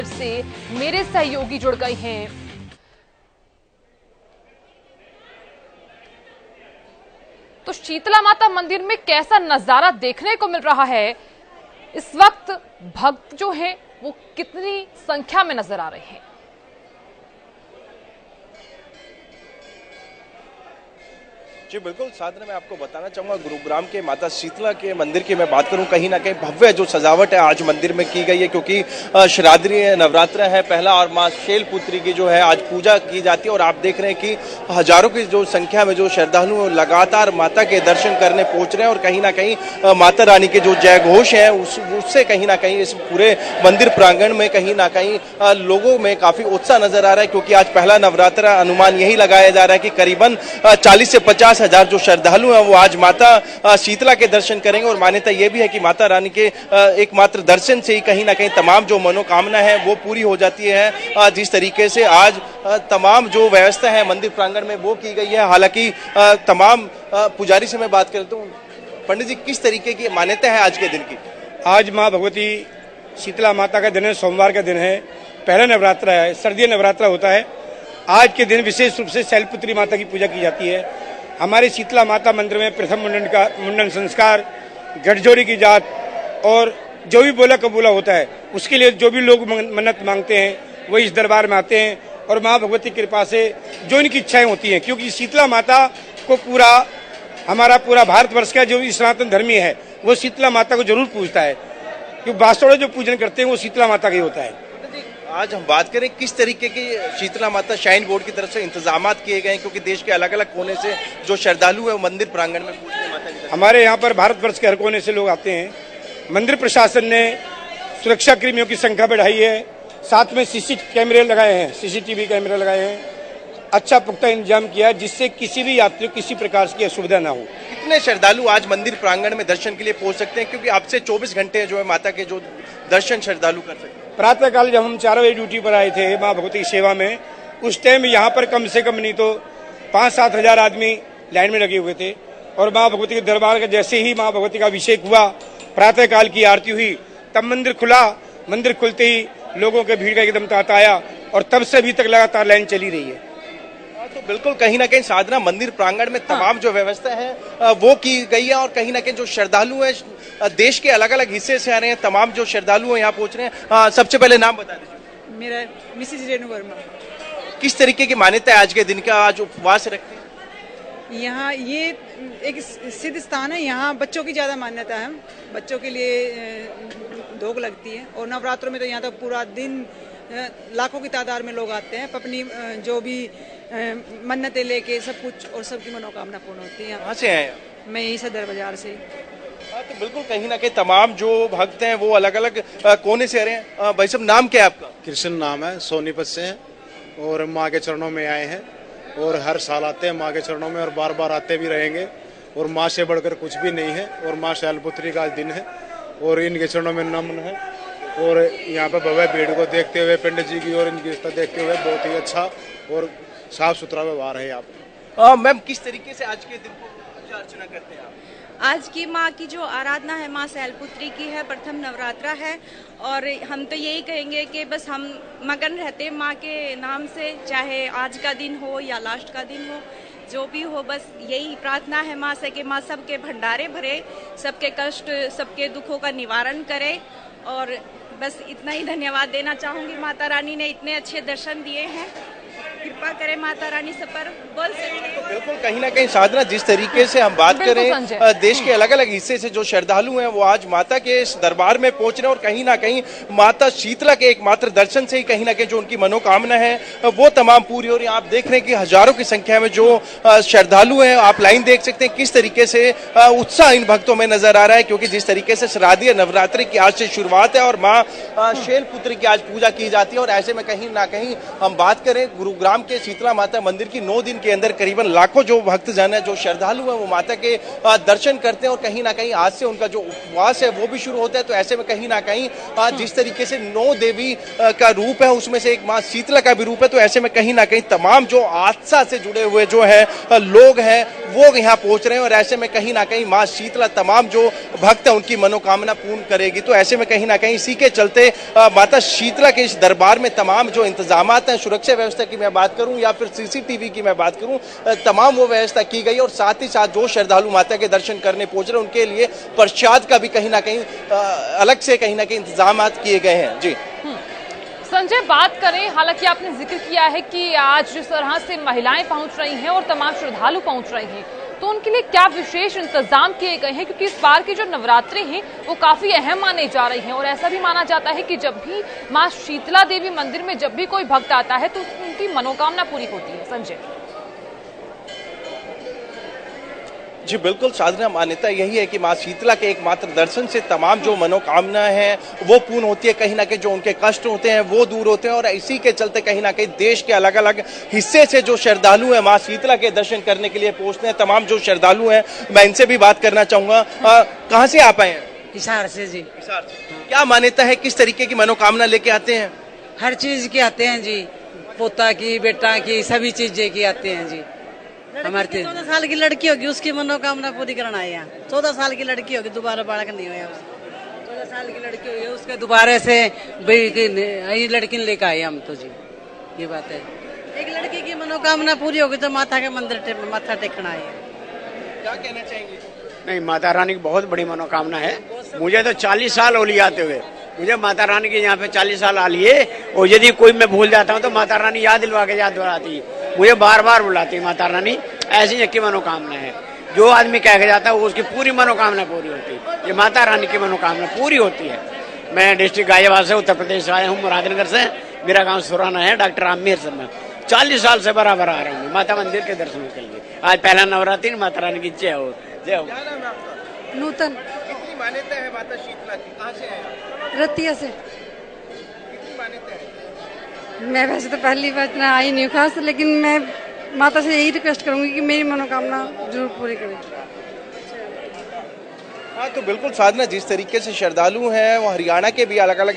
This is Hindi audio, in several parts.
से मेरे सहयोगी जुड़ गए हैं। तो शीतला माता मंदिर में कैसा नजारा देखने को मिल रहा है, इस वक्त भक्त जो हैं वो कितनी संख्या में नजर आ रहे हैं। जी बिल्कुल साधना, मैं आपको बताना चाहूंगा गुरुग्राम के माता शीतला के मंदिर की मैं बात करूं, कहीं ना कहीं भव्य जो सजावट है आज मंदिर में की गई है, क्योंकि श्राद्रीय नवरात्र है पहला और मां शैलपुत्री की जो है आज पूजा की जाती है। और आप देख रहे हैं कि हजारों की जो संख्या में जो श्रद्धालु लगातार माता के दर्शन करने पहुंच रहे हैं। और कहीं ना कहीं माता रानी के जो जय घोष है उससे कहीं ना कहीं इस पूरे मंदिर प्रांगण में कहीं ना कहीं लोगों में काफी उत्साह नजर आ रहा है, क्योंकि आज पहला नवरात्र, अनुमान यही लगाया जा रहा है कि करीबन 40 से 50 हजार जो श्रद्धालु हैं वो आज माता शीतला के दर्शन करेंगे। और मान्यता ये भी है कि माता रानी के एकमात्र दर्शन से ही कहीं ना कहीं तमाम जो मनोकामना है वो पूरी हो जाती है। जिस तरीके से आज तमाम जो व्यवस्था है मंदिर प्रांगण में वो की गई है। हालांकि तमाम पुजारी से मैं बात करता हूँ, पंडित जी किस तरीके की मान्यता है आज के दिन की? आज माँ भगवती शीतला माता का दिन है, सोमवार का दिन है, पहला नवरात्र है, सर्दी नवरात्र होता है। आज के दिन विशेष रूप से शैलपुत्री माता की पूजा की जाती है। हमारे शीतला माता मंदिर में प्रथम मुंडन संस्कार, गठजोड़ी की जात और जो भी बोला कबूला होता है, उसके लिए जो भी लोग मन्नत मांगते हैं वो इस दरबार में आते हैं और माँ भगवती की कृपा से जो इनकी इच्छाएं होती हैं, क्योंकि शीतला माता को हमारा पूरा भारतवर्ष का जो भी सनातन धर्मी है वो शीतला माता को जरूर पूजता है, क्योंकि बास्तोड़े जो पूजन करते हैं वो शीतला माता का ही होता है। आज हम बात करें किस तरीके की शीतला माता श्राइन बोर्ड की तरफ से इंतजाम किए गए हैं, क्योंकि देश के अलग अलग कोने से जो श्रद्धालु है वो मंदिर प्रांगण में पूजने माता की तरफ। हमारे यहाँ पर भारतवर्ष के हर कोने से लोग आते हैं। मंदिर प्रशासन ने सुरक्षा कर्मियों की संख्या बढ़ाई है, साथ में सीसीटीवी कैमरे लगाए हैं, अच्छा पुख्ता इंतजाम किया है जिससे किसी भी यात्री को किसी प्रकार की असुविधा ना हो। कितने श्रद्धालु आज मंदिर प्रांगण में दर्शन के लिए पहुंच सकते हैं, क्योंकि अब से 24 घंटे जो है माता के जो दर्शन श्रद्धालु कर सकते हैं? प्रातः काल जब हम 4 बजे ड्यूटी पर आए थे माँ भगवती की सेवा में, उस टाइम यहाँ पर कम से कम नहीं तो 5-7 हजार आदमी लाइन में लगे हुए थे। और माँ भगवती के दरबार का जैसे ही माँ भगवती का अभिषेक हुआ, प्रातः काल की आरती हुई, तब मंदिर खुला। मंदिर खुलते ही लोगों के भीड़ का एकदम तांता आया और तब से अभी तक लगातार लाइन चली रही है। तो बिल्कुल कहीं ना कहीं साधना मंदिर प्रांगण में तमाम जो व्यवस्था है वो की गई है। और कहीं ना कहीं जो श्रद्धालु हैं देश के अलग अलग हिस्से से आ रहे हैं, तमाम जो श्रद्धालु हैं यहाँ पहुंच रहे हैं। सबसे पहले नाम बता दीजिए। मेरा मिसेज रेणु वर्मा। किस तरीके की मान्यता है आज के दिन का, आज उपवास रखते हैं? यहाँ ये एक सिद्ध स्थान है, यहाँ बच्चों की ज्यादा मान्यता है, बच्चों के लिए धोख लगती है। और नवरात्रों में तो यहाँ तो पूरा दिन लाखों की तादाद में लोग आते हैं, अपनी जो भी मन्नतें लेके सब कुछ, और सबकी मनोकामना पूर्ण होती है। कहाँ से आए? मैं यही सदर बाजार से। तो बिल्कुल कहीं ना कहीं तमाम जो भक्त हैं वो अलग अलग कोने से आ रहे हैं। भाई साहब नाम क्या है आपका? कृष्ण नाम है, सोनीपत से हैं और माँ के चरणों में आए हैं और हर साल आते हैं माँ के चरणों में और बार बार आते भी रहेंगे। और माँ से बढ़कर कुछ भी नहीं है और माँ शैलपुत्री का दिन है और इनके चरणों में नमन है। और यहाँ पर भव्य भीड़ को देखते हुए, पंडित जी की और इनकी व्यवस्था देखते हुए बहुत ही अच्छा और साफ सुथरा व्यवहार है यहाँ पर। मैम किस तरीके से आज के दिन को पूजा अर्चना करते हैं आप? आज की माँ की जो आराधना है माँ शैलपुत्री की है, प्रथम नवरात्रा है। और हम तो यही कहेंगे कि बस हम मगन रहते हैं माँ के नाम से, चाहे आज का दिन हो या लास्ट का दिन हो, जो भी हो, बस यही प्रार्थना है माँ से कि माँ सबके भंडारे भरे, सबके कष्ट, सबके दुखों का निवारण करे। और बस इतना ही धन्यवाद देना चाहूंगी, माता रानी ने इतने अच्छे दर्शन दिए हैं, कृपा करे माता रानी सब पर। बोल सकते तो बिल्कुल कहीं ना कहीं साधना, जिस तरीके से हम बात करें देश के अलग अलग हिस्से से जो श्रद्धालु हैं वो आज माता के इस दरबार में पहुंच रहे हैं। और कहीं ना कहीं माता शीतला के एकमात्र दर्शन से ही कहीं ना कहीं जो उनकी मनोकामना है वो तमाम पूरी हो रही है। आप देख रहे हैं कि हजारों की संख्या में जो श्रद्धालु हैं, आप लाइन देख सकते हैं किस तरीके से उत्साह इन भक्तों में नजर आ रहा है, क्योंकि जिस तरीके से श्राद्धीय नवरात्रि की आज से शुरुआत है और माँ शैलपुत्री की आज पूजा की जाती है। और ऐसे में कहीं ना कहीं हम बात करें गुरुग्राम गुरुग्राम के शीतला माता मंदिर की 9 दिन के अंदर करीबन लाखों जो भक्तजन है, जो श्रद्धालु है, वो माता के दर्शन करते हैं और कहीं ना कहीं आज से उनका जो उपवास है वो भी शुरू होता है। तो ऐसे में कहीं ना कहीं जिस तरीके से 9 देवी का रूप है उसमें से एक माँ शीतला का भी रूप है, तो ऐसे में कहीं ना कहीं तमाम जो आस्था से जुड़े हुए जो है लोग हैं वो यहाँ पहुंच रहे हैं और ऐसे में कहीं ना कहीं माँ शीतला तमाम जो भक्त है उनकी मनोकामना पूर्ण करेगी। तो ऐसे में कहीं ना कहीं इसी के चलते माता शीतला के इस दरबार में तमाम जो इंतजाम हैं, सुरक्षा व्यवस्था की मैं बात करूं या फिर सीसीटीवी की मैं बात करूं, तमाम वो व्यवस्था की गई और साथ ही साथ जो श्रद्धालु माता के दर्शन करने पहुंच रहे हैं उनके लिए प्रसाद का भी कहीं ना कहीं अलग से कहीं ना कहीं इंतजाम किए गए हैं। जी संजय, बात करें, हालांकि आपने जिक्र किया है कि आज जिस तरह से महिलाएं पहुंच रही हैं और तमाम श्रद्धालु पहुंच रहे हैं, तो उनके लिए क्या विशेष इंतजाम किए गए हैं? क्योंकि इस बार की जो नवरात्रे हैं वो काफी अहम माने जा रही हैं और ऐसा भी माना जाता है कि जब भी मां शीतला देवी मंदिर में जब भी कोई भक्त आता है तो उनकी मनोकामना पूरी होती है। संजय जी बिल्कुल, साधना मान्यता यही है कि माँ शीतला के एकमात्र दर्शन से तमाम जो मनोकामना है वो पूर्ण होती है, कहीं ना कहीं जो उनके कष्ट होते हैं वो दूर होते हैं और इसी के चलते कहीं ना कहीं देश के अलग अलग हिस्से से जो श्रद्धालु हैं माँ शीतला के दर्शन करने के लिए पहुंचते हैं। तमाम जो श्रद्धालु हैं मैं इनसे भी बात करना चाहूंगा। कहाँ से आप आए हैं? हिसार से जी। हिसार से। क्या मान्यता है, किस तरीके की मनोकामना लेके आते हैं? हर चीज के आते हैं जी, पोता की, बेटा की, सभी चीजें की आते हैं जी। हमारे 14 साल की लड़की होगी उसकी मनोकामना पूरी करना है यहाँ। 14 साल की लड़की होगी, दोबारा बालक नहीं हुआ। 14 साल की लड़की हुई है, उसके दोबारा से लड़की लेकर आए हम तो जी, ये बात है। एक लड़की की मनोकामना पूरी होगी तो माता के मंदिर माथा टेकना है। क्या कहना चाहेंगे? नहीं, माता रानी की बहुत बड़ी मनोकामना है। मुझे तो 40 साल हो लिए आते हुए, मुझे माता रानी के यहाँ पे 40 साल आ लिए और यदि कोई मैं भूल जाता हूँ तो माता रानी याद दिलवा के याद दिलाती है, मुझे बार बार बुलाती है माता रानी। ऐसी की मनोकामना है, जो आदमी कह के जाता है वो उसकी पूरी मनोकामना पूरी होती है। ये माता रानी की मनोकामना पूरी होती है। मैं डिस्ट्रिक्ट गाजियाबाद से उत्तर प्रदेश से आया हूँ, मुरादनगर से, मेरा गाँव सुराना है, डॉक्टर आमिर से। मैं 40 साल से बराबर आ रहा हूँ माता मंदिर के दर्शन के लिए। आज पहला नवरात्रि, माता रानी की जय हो, जय हो। क्या नाम है आपका? नूतन। कितनी मान्यता है माता शीतला की? कहाँ से आए आप? रतिया से। कितनी मान्यता है? मैं वैसे तो पहली बार इतना आई नहीं खास, लेकिन मैं माता से यही रिक्वेस्ट करूंगी कि मेरी मनोकामना जरूर पूरी करें। हाँ, तो बिल्कुल साधना, जिस तरीके से श्रद्धालु हैं वो हरियाणा के भी अलग अलग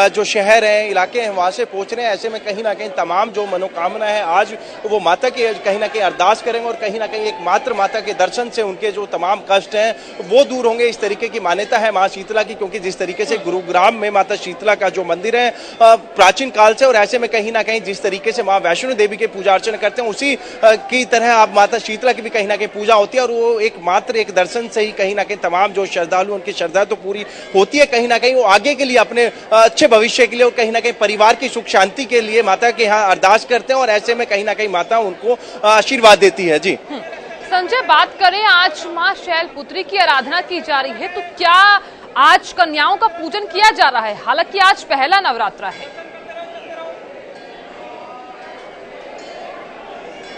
जो शहर हैं, इलाके हैं, वहाँ से पहुँच रहे हैं। ऐसे में कहीं ना कहीं तमाम जो मनोकामना है आज वो माता की कहीं ना कहीं अरदास करेंगे और कहीं ना कहीं एकमात्र माता के दर्शन से उनके जो तमाम कष्ट हैं वो दूर होंगे। इस तरीके की मान्यता है माँ शीतला की, क्योंकि जिस तरीके से गुरुग्राम में माता शीतला का जो मंदिर है प्राचीन काल से, और ऐसे में कहीं ना कहीं जिस तरीके से माँ वैष्णो देवी के पूजा अर्चना करते हैं उसी की तरह आप माता शीतला की भी कहीं ना कहीं पूजा होती है और वो एकमात्र एक दर्शन से ही कहीं ना कहीं तमाम जो श्रद्धालु उनकी श्रद्धा तो पूरी होती है। कहीं ना कहीं वो आगे के लिए, अपने अच्छे भविष्य के लिए और कहीं ना कहीं परिवार की सुख शांति के लिए माता के यहाँ अरदास करते हैं और ऐसे में कहीं ना कहीं माता उनको आशीर्वाद देती है। जी संजय, बात करें, आज मां शैलपुत्री की आराधना की जा रही है, तो क्या आज कन्याओं का पूजन किया जा रहा है? हालांकि आज पहला नवरात्रा है।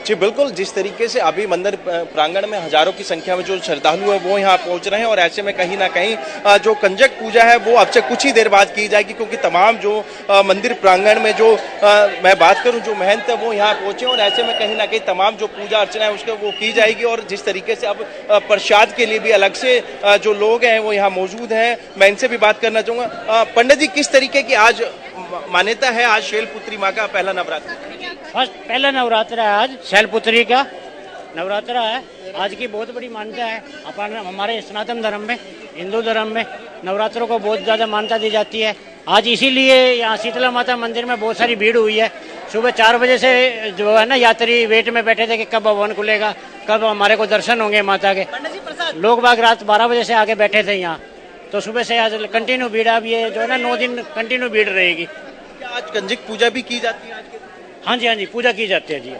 जी बिल्कुल, जिस तरीके से अभी मंदिर प्रांगण में हजारों की संख्या में जो श्रद्धालु है वो यहाँ पहुंच रहे हैं और ऐसे में कहीं ना कहीं जो कंजक पूजा है वो अब से कुछ ही देर बाद की जाएगी, क्योंकि तमाम जो मंदिर प्रांगण में जो मैं बात करूं जो महंत है वो यहाँ पहुंचे और ऐसे में कहीं ना कहीं तमाम जो पूजा अर्चना है उसके वो की जाएगी। और जिस तरीके से अब प्रसाद के लिए भी अलग से जो लोग हैं वो यहाँ मौजूद हैं, मैं इनसे भी बात करना चाहूँगा। पंडित जी, किस तरीके की आज मान्यता है, आज शैलपुत्री माँ का पहला नवरात्र? फर्स्ट पहला नवरात्र है आज, शैलपुत्री का नवरात्र है आज की। बहुत बड़ी मान्यता है अपन हमारे सनातन धर्म में, हिंदू धर्म में नवरात्रों को बहुत ज़्यादा मान्यता दी जाती है। आज इसीलिए यहाँ शीतला माता मंदिर में बहुत सारी भीड़ हुई है। सुबह 4 बजे से जो है ना यात्री वेट में बैठे थे कि कब भवन खुलेगा, कब हमारे को दर्शन होंगे माता के। लोग बाग रात 12 बजे से आके बैठे थे यहाँ, तो सुबह से आज कंटिन्यू भीड़। अब ये जो है ना 9 दिन कंटिन्यू भीड़ रहेगी। क्या आज कंजक पूजा भी की जाती है आज के? हाँ जी, पूजा की जाती है जी।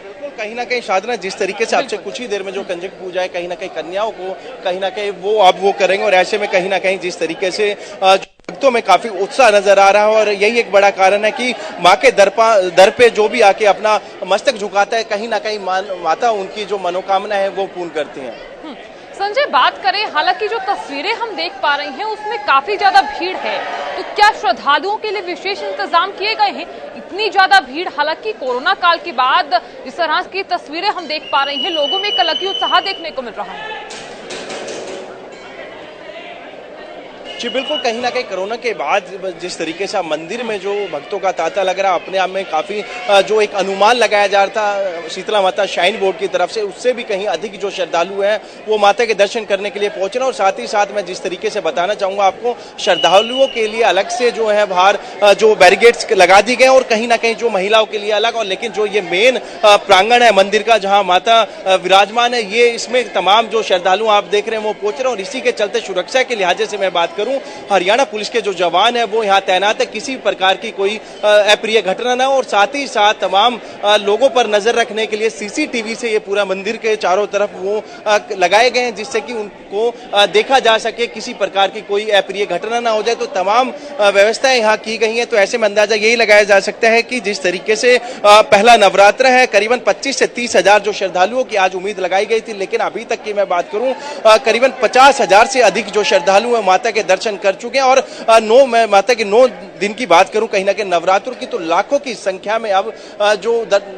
बिल्कुल, कहीं ना कहीं साधना, जिस तरीके से आपसे कुछ ही देर में जो कंजक पूजा है कहीं ना कहीं कन्याओं को कहीं ना कहीं वो अब वो करेंगे और ऐसे में कहीं ना कहीं जिस तरीके से भक्तों में काफी उत्साह नजर आ रहा है और यही एक बड़ा कारण है कि माँ के दर पे जो भी आके अपना मस्तक झुकाता है कहीं ना कहीं माता उनकी जो मनोकामना है वो पूर्ण करती है। संजय, बात करें, हालांकि जो तस्वीरें हम देख पा रहे हैं उसमें काफी ज्यादा भीड़ है, तो क्या श्रद्धालुओं के लिए विशेष इंतजाम किए गए हैं? इतनी ज्यादा भीड़, हालांकि कोरोना काल के बाद इस तरह की तस्वीरें हम देख पा रहे हैं, लोगों में एक अलग ही उत्साह देखने को मिल रहा है। जी बिल्कुल, कहीं ना कहीं कोरोना के बाद जिस तरीके से मंदिर में जो भक्तों का तांता लग रहा, अपने आप में काफी जो एक अनुमान लगाया जा रहा था शीतला माता श्राइन बोर्ड की तरफ से, उससे भी कहीं अधिक जो श्रद्धालु हैं वो माता के दर्शन करने के लिए पहुंच रहे हैं। और साथ ही साथ मैं जिस तरीके से बताना चाहूंगा आपको, श्रद्धालुओं के लिए अलग से जो है बाहर जो बैरिकेड्स लगा दी गए और कहीं ना कहीं जो महिलाओं के लिए अलग, और लेकिन जो ये मेन प्रांगण है मंदिर का जहाँ माता विराजमान है, ये इसमें तमाम जो श्रद्धालु आप देख रहे हैं वो पहुंच रहे हैं। और इसी के चलते सुरक्षा के लिहाजे से मैं बात करूं, हरियाणा पुलिस के जो जवान है वो यहाँ तैनात है, किसी प्रकार की कोई अप्रिय घटना ना हो। और साथ ही साथ तमाम लोगों पर नजर रखने के लिए सीसीटीवी से ये पूरा मंदिर के चारों तरफ वो लगाए गए हैं, जिससे कि उनको देखा जा सके, किसी प्रकार की कोई अप्रिय घटना ना हो जाए। तो तमाम व्यवस्थाएं यहाँ की गई हैं। तो ऐसे में अंदाजा यही लगाया जा सकता है कि जिस तरीके से पहला नवरात्र है, करीबन 25 से 30 हजार जो श्रद्धालुओं की आज उम्मीद लगाई गई थी, लेकिन अभी तक की मैं बात करूं करीबन 50 हजार से अधिक जो श्रद्धालु हैं माता के दर्शन कर चुके हैं। और माता के 9 दिन की बात करूं कहीं ना कहीं नवरात्रों की, तो लाखों की संख्या में अब जो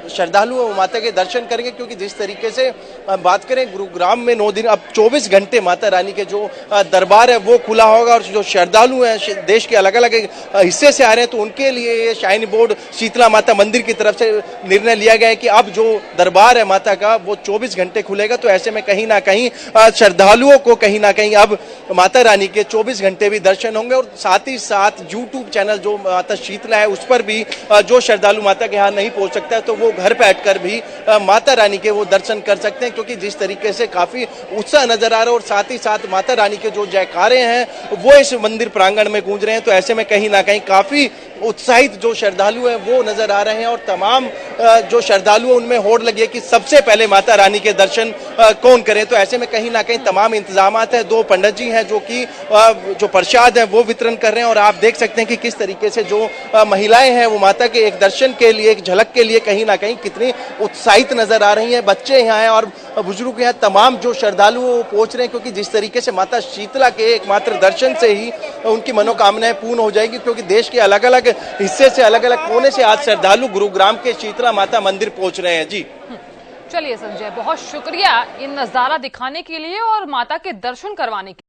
श्रद्धालु हैं वो माता के दर्शन करेंगे। क्योंकि जिस तरीके से बात करें, गुरुग्राम में 9 दिन अब 24 घंटे माता रानी के जो दरबार है वो खुला होगा। और जो श्रद्धालु हैं देश के अलग अलग हिस्से से आ रहे हैं, तो उनके लिए श्राइन बोर्ड शीतला माता मंदिर की तरफ से निर्णय लिया गया है कि अब जो दरबार है माता का वो 24 घंटे खुलेगा। तो ऐसे में कहीं ना कहीं श्रद्धालुओं को कहीं ना कहीं अब माता रानी के 24 घंटे भी दर्शन होंगे। और साथ ही साथ यूट्यूब चैनल जो माता शीतला है उस पर भी जो श्रद्धालु माता के यहाँ नहीं पहुंच सकता है, तो वो घर बैठकर भी माता रानी के वो दर्शन कर सकते हैं। क्योंकि जिस तरीके से काफी उत्साह नजर आ रहा है और साथ ही साथ माता रानी के जो जयकारे हैं वो इस मंदिर प्रांगण में गूंज रहे हैं। तो ऐसे में कहीं ना कहीं काफी उत्साहित जो श्रद्धालु हैं वो नजर आ रहे हैं। और तमाम जो श्रद्धालु हैं उनमें होड़ लगी है कि सबसे पहले माता रानी के दर्शन कौन करे। तो ऐसे में कहीं ना कहीं तमाम इंतजाम है। 2 पंडित जी हैं जो कि जो प्रसाद है वो वितरण कर रहे हैं। और आप देख सकते हैं कि किस तरीके से जो महिलाएं हैं वो माता के एक दर्शन के लिए, एक झलक के लिए कहीं ना कहीं कितनी उत्साहित नजर आ रही हैं। बच्चे यहाँ हैं और बुजुर्ग यहाँ, तमाम जो श्रद्धालु वो पहुंच रहे हैं। क्योंकि जिस तरीके से माता शीतला के एकमात्र दर्शन से ही उनकी मनोकामनाएं पूर्ण हो जाएगी। क्योंकि देश के अलग अलग हिस्से से, अलग अलग कोने से आज श्रद्धालु गुरुग्राम के शीतला माता मंदिर पहुंच रहे हैं। जी चलिए संजय, बहुत शुक्रिया इन नजारा दिखाने के लिए और माता के दर्शन करवाने के लिए।